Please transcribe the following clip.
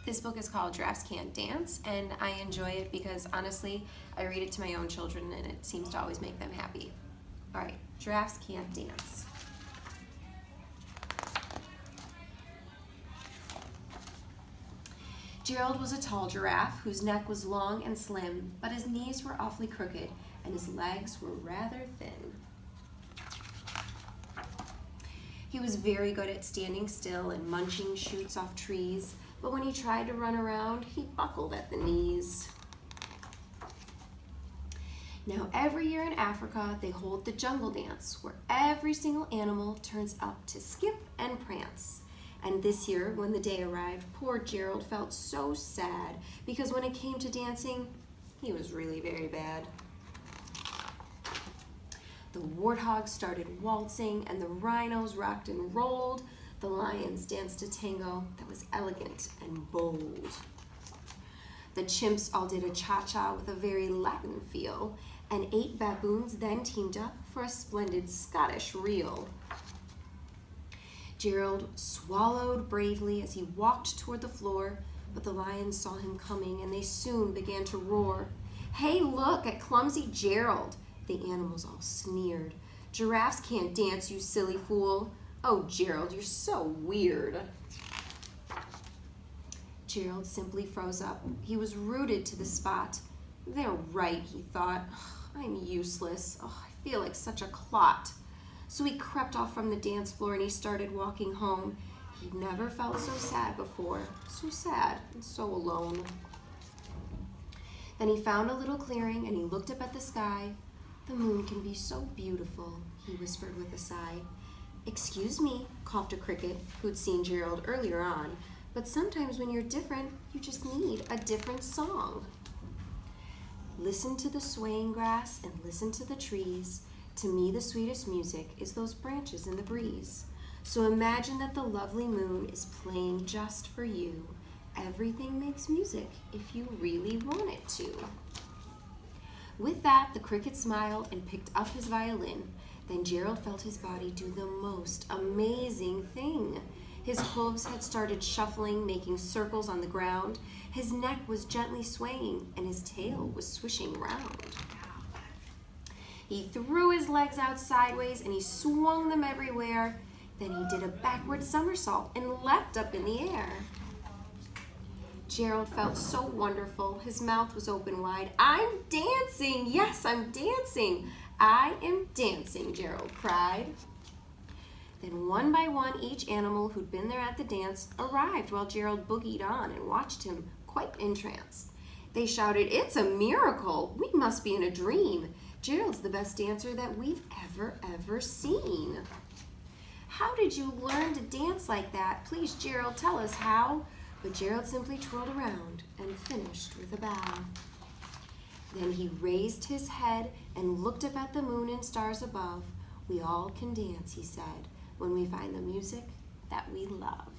This book is called Giraffes Can't Dance, and I enjoy it because, honestly, I read it to my own children and it seems to always make them happy. All right, Giraffes Can't Dance. Gerald was a tall giraffe whose neck was long and slim, but his knees were awfully crooked and his legs were rather thin. He was very good at standing still and munching shoots off trees, but when he tried to run around, he buckled at the knees. Now, every year in Africa, they hold the jungle dance, where every single animal turns up to skip and prance. And this year, when the day arrived, poor Gerald felt so sad, because when it came to dancing, he was really very bad. The warthogs started waltzing, and the rhinos rocked and rolled. The lions danced a tango that was elegant and bold. The chimps all did a cha-cha with a very Latin feel, and 8 baboons then teamed up for a splendid Scottish reel. Gerald swallowed bravely as he walked toward the floor, but the lions saw him coming, and they soon began to roar. "Hey, look at clumsy Gerald!" The animals all sneered. "Giraffes can't dance, you silly fool. Oh, Gerald, you're so weird." Gerald simply froze up. He was rooted to the spot. "They're right," he thought. "I'm useless. Oh, I feel like such a clot." So he crept off from the dance floor and he started walking home. He'd never felt so sad before. So sad and so alone. Then he found a little clearing and he looked up at the sky. "The moon can be so beautiful," he whispered with a sigh. "Excuse me," coughed a cricket who'd seen Gerald earlier on, "but sometimes when you're different, you just need a different song." Listen to the swaying grass and listen to the trees. To me, the sweetest music is those branches in the breeze. So imagine that the lovely moon is playing just for you. Everything makes music if you really want it to. With that, the cricket smiled and picked up his violin. Then Gerald felt his body do the most amazing thing. His hooves had started shuffling, making circles on the ground. His neck was gently swaying, and his tail was swishing round. He threw his legs out sideways, and he swung them everywhere. Then he did a backward somersault and leapt up in the air. Gerald felt so wonderful. His mouth was open wide. "I'm dancing! Yes, I'm dancing! I am dancing!" Gerald cried. Then one by one, each animal who'd been there at the dance arrived while Gerald boogied on and watched him quite entranced. They shouted, "It's a miracle! We must be in a dream! Gerald's the best dancer that we've ever seen." "How did you learn to dance like that? Please, Gerald, tell us how." But Gerald simply twirled around and finished with a bow. Then he raised his head and looked up at the moon and stars above. "We all can dance," he said, "when we find the music that we love."